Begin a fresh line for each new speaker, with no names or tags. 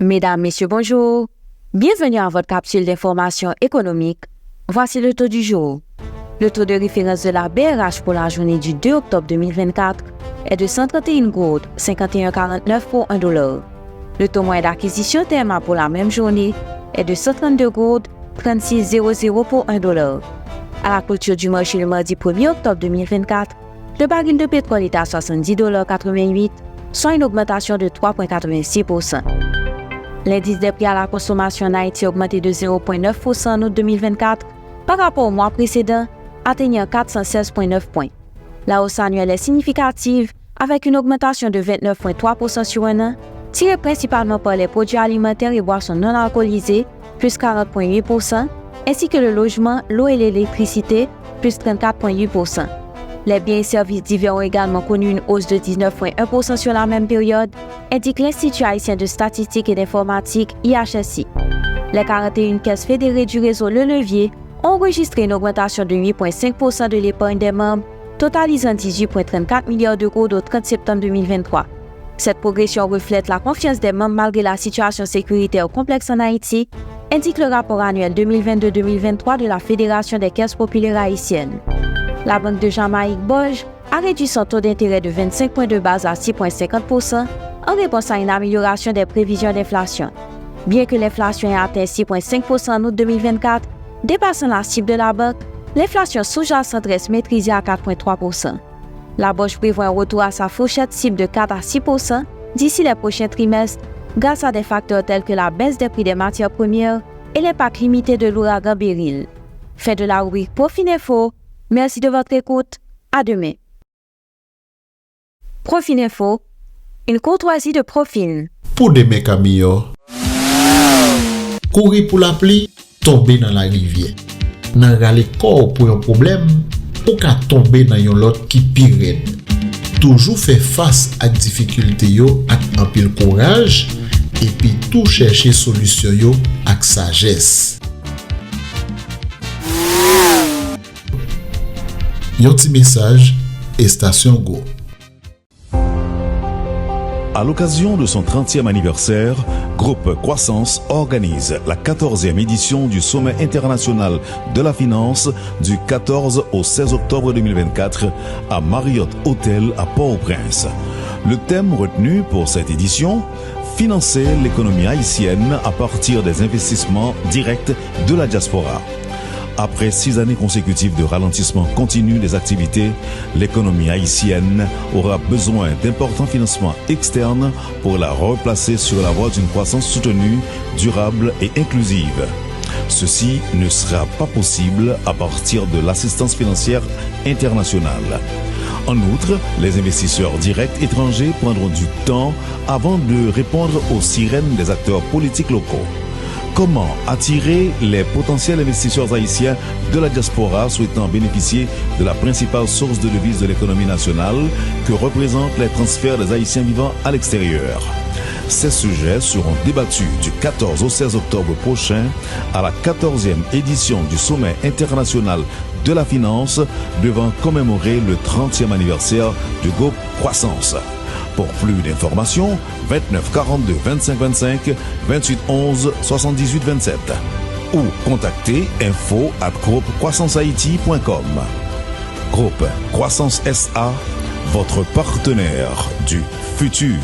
Mesdames, Messieurs, bonjour. Bienvenue à votre capsule d'information économique. Voici le taux du jour. Le taux de référence de la BRH pour la journée du 2 octobre 2024 est de 131 gouttes 51,49 pour $1. Le taux moyen d'acquisition TMA pour la même journée est de 132 gouttes 36,00 pour $1. À la clôture du marché le mardi 1er octobre 2024, le baril de pétrole est à $70,88, soit une augmentation de 3,86%. L'indice des prix à la consommation en Haïti a augmenté de 0,9% en août 2024 par rapport au mois précédent, atteignant 416,9 points. La hausse annuelle est significative avec une augmentation de 29,3% sur un an, tirée principalement par les produits alimentaires et boissons non alcoolisées, plus 40,8%, ainsi que le logement, l'eau et l'électricité, plus 34,8%. Les biens et services divers ont également connu une hausse de 19,1% sur la même période, indique l'Institut haïtien de statistique et d'informatique, IHSI. Les 41 caisses fédérées du réseau Le Levier ont enregistré une augmentation de 8,5% de l'épargne des membres, totalisant 18,34 milliards d'euros au 30 septembre 2023. Cette progression reflète la confiance des membres malgré la situation sécuritaire complexe en Haïti, indique le rapport annuel 2022-2023 de la Fédération des caisses populaires haïtiennes. La Banque de Jamaïque BOJ a réduit son taux d'intérêt de 25 points de base à 6,50% en réponse à une amélioration des prévisions d'inflation. Bien que l'inflation ait atteint 6,5% en août 2024, dépassant la cible de la banque, l'inflation sous-jacente reste maîtrisée à 4,3%. La BOJ prévoit un retour à sa fourchette cible de 4 à 6% d'ici les prochains trimestres grâce à des facteurs tels que la baisse des prix des matières premières et l'impact limité de l'ouragan Beryl. Fin de la rubrique Profininfo. Merci de votre écoute. À demain. Profininfo, une courtoisie de Profin.
Pour des mecs amis, courir pour la pluie, tomber dans la rivière. Dans le corps pour un problème, ou qu'à tomber dans un lot qui pire. Toujours faire face à difficultés yo avec un pile courage et puis tout chercher solution yo avec sagesse. Yon petit message et Station Go.
À l'occasion de son 30e anniversaire, Groupe Croissance organise la 14e édition du Sommet international de la finance du 14 au 16 octobre 2024 à Marriott Hotel à Port-au-Prince. Le thème retenu pour cette édition, financer l'économie haïtienne à partir des investissements directs de la diaspora. Après 6 années consécutives de ralentissement continu des activités, l'économie haïtienne aura besoin d'importants financements externes pour la replacer sur la voie d'une croissance soutenue, durable et inclusive. Ceci ne sera pas possible à partir de l'assistance financière internationale. En outre, les investisseurs directs étrangers prendront du temps avant de répondre aux sirènes des acteurs politiques locaux. Comment attirer les potentiels investisseurs haïtiens de la diaspora souhaitant bénéficier de la principale source de devises de l'économie nationale que représentent les transferts des Haïtiens vivant à l'extérieur? Ces sujets seront débattus du 14 au 16 octobre prochain à la 14e édition du Sommet international de la finance devant commémorer le 30e anniversaire du groupe Croissance. Pour plus d'informations, 29 42 25 25 28 11 78 27 ou contactez info@groupecroissancehaïti.com. Groupe Croissance SA, votre partenaire du futur.